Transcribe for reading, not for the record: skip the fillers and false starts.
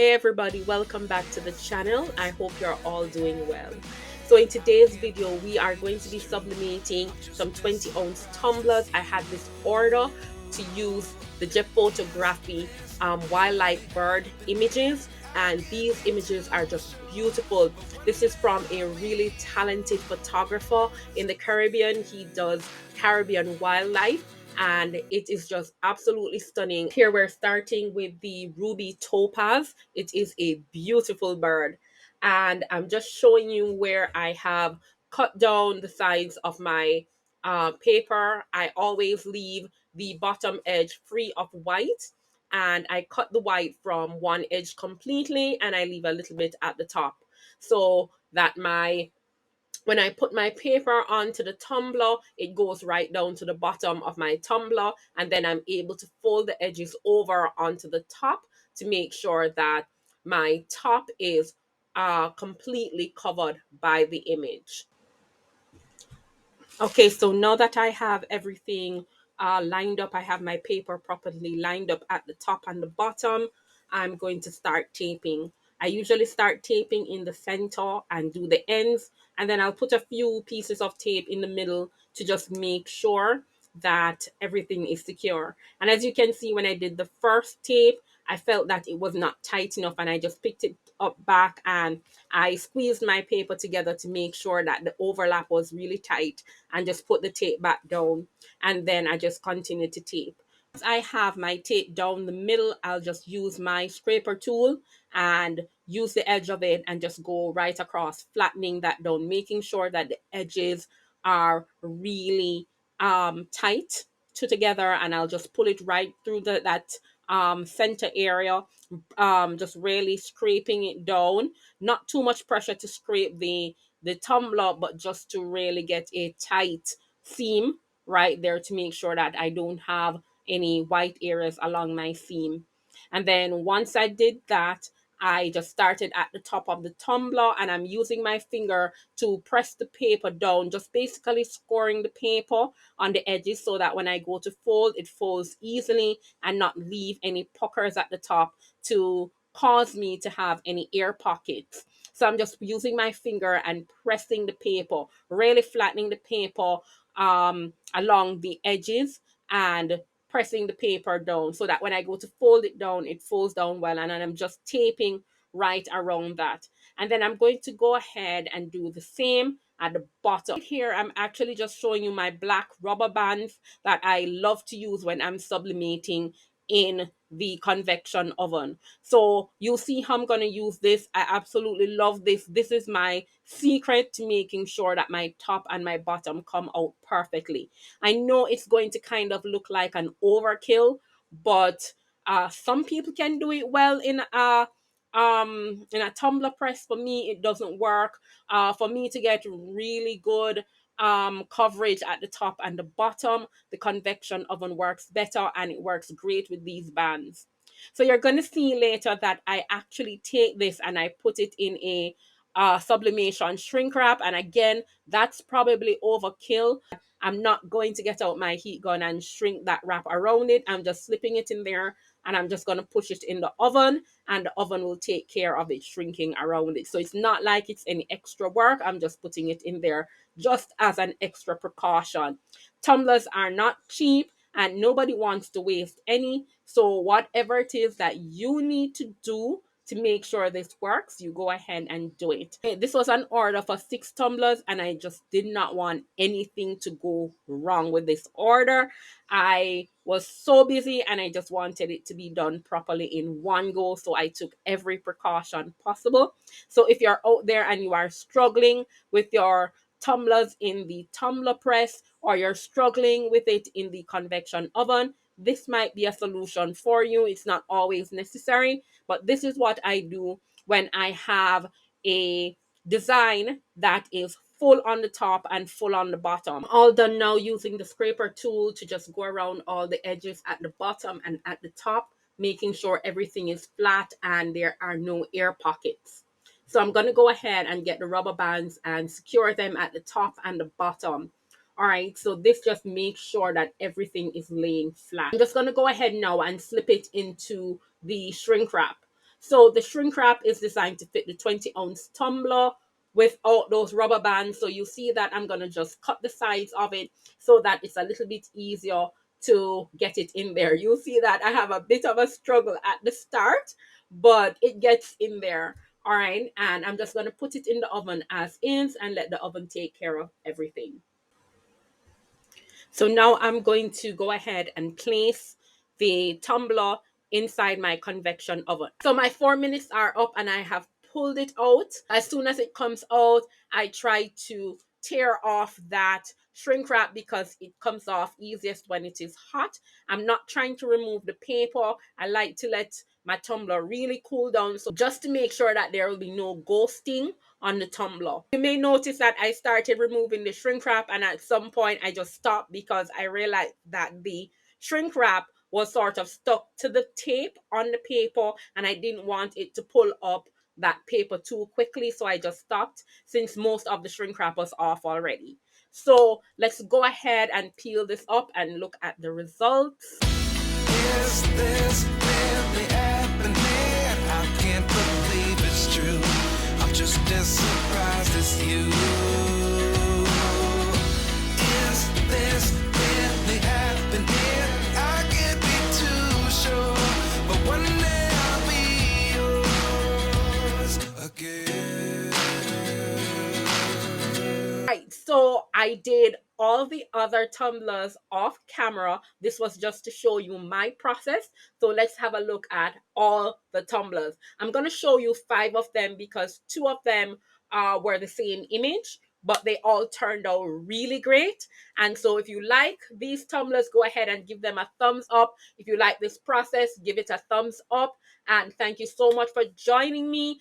Hey everybody, welcome back to the channel. I hope you're all doing well. So in today's video, we are going to be sublimating some 20-ounce tumblers. I had this order to use the jet photography wildlife bird images, and these images are just beautiful. This is from a really talented photographer in the Caribbean. He does Caribbean wildlife, and it is just absolutely stunning. Here we're starting with the ruby topaz. It is a beautiful bird, and I'm just showing you where I have cut down the sides of my paper. I always leave the bottom edge free of white, and I cut the white from one edge completely, and I leave a little bit at the top so that my when I put my paper onto the tumbler, it goes right down to the bottom of my tumbler, and then I'm able to fold the edges over onto the top to make sure that my top is completely covered by the image. Okay, so now that I have everything lined up, I have my paper properly lined up at the top and the bottom, I'm going to start taping. I usually start taping in the center and do the ends, and then I'll put a few pieces of tape in the middle to just make sure that everything is secure. And as you can see, when I did the first tape, I felt that it was not tight enough, and I just picked it up back and I squeezed my paper together to make sure that the overlap was really tight, and just put the tape back down, and then I just continue to tape. Once I have my tape down the middle, I'll just use my scraper tool and use the edge of it and just go right across, flattening that down, making sure that the edges are really tight together, and I'll just pull it right through that center area, just really scraping it down. Not too much pressure to scrape the tumbler, but just to really get a tight seam right there to make sure that I don't have any white areas along my seam. And then once I did that, I just started at the top of the tumbler, and I'm using my finger to press the paper down, just basically scoring the paper on the edges so that when I go to fold, it folds easily and not leave any puckers at the top to cause me to have any air pockets. So I'm just using my finger and pressing the paper, really flattening the paper along the edges, and pressing the paper down so that when I go to fold it down, it folds down well. And then I'm just taping right around that. And then I'm going to go ahead and do the same at the bottom. Here, I'm actually just showing you my black rubber bands that I love to use when I'm sublimating in the convection oven. So you'll see how I'm going to use this. I absolutely love this. This is my secret to making sure that my top and my bottom come out perfectly. I know it's going to kind of look like an overkill, but some people can do it well in a tumbler press. For me, it doesn't work. For me to get really good coverage at the top and the bottom, the convection oven works better, and it works great with these bands. So you're going to see later that I actually take this and I put it in a sublimation shrink wrap. And again, that's probably overkill. I'm not going to get out my heat gun and shrink that wrap around it. I'm just slipping it in there, and I'm just going to push it in the oven, and the oven will take care of it shrinking around it. So it's not like it's any extra work. I'm just putting it in there just as an extra precaution. Tumblers are not cheap, and nobody wants to waste any. So whatever it is that you need to do to make sure this works, you go ahead and do it. This was an order for 6 tumblers, and I just did not want anything to go wrong with this order. I was so busy and I just wanted it to be done properly in one go, so I took every precaution possible. So if you're out there and you are struggling with your tumblers in the tumbler press, or you're struggling with it in the convection oven, this might be a solution for you. It's not always necessary, but this is what I do when I have a design that is full on the top and full on the bottom. All done now using the scraper tool to just go around all the edges at the bottom and at the top, making sure everything is flat and there are no air pockets. So I'm going to go ahead and get the rubber bands and secure them at the top and the bottom. All right, so this just makes sure that everything is laying flat. I'm just going to go ahead now and slip it into the shrink wrap. So the shrink wrap is designed to fit the 20-ounce tumbler without those rubber bands. So you see that I'm going to just cut the sides of it so that it's a little bit easier to get it in there. You'll see that I have a bit of a struggle at the start, but it gets in there. All right. And I'm just going to put it in the oven as is and let the oven take care of everything. So now I'm going to go ahead and place the tumbler inside my convection oven. So my 4 minutes are up and I have pulled it out. As soon as it comes out, I try to tear off that shrink wrap because it comes off easiest when it is hot. I'm not trying to remove the paper. I like to let my tumbler really cool down, so just to make sure that there will be no ghosting on the tumbler. You may notice that I started removing the shrink wrap and at some point I just stopped because I realized that the shrink wrap was sort of stuck to the tape on the paper and I didn't want it to pull up that paper too quickly, so I just stopped since most of the shrink wrap was off already. So let's go ahead and peel this up and look at the results. Is this really happening? I can't believe it's true. I'm just as surprised as you. Is this really happening? I can't be too sure, but one day I'll be yours again. Right, so I did all the other tumblers off camera. This was just to show you my process. So let's have a look at all the tumblers. I'm going to show you 5 of them because 2 of them were the same image, but they all turned out really great. And so if you like these tumblers, go ahead and give them a thumbs up. If you like this process, give it a thumbs up. And thank you so much for joining me.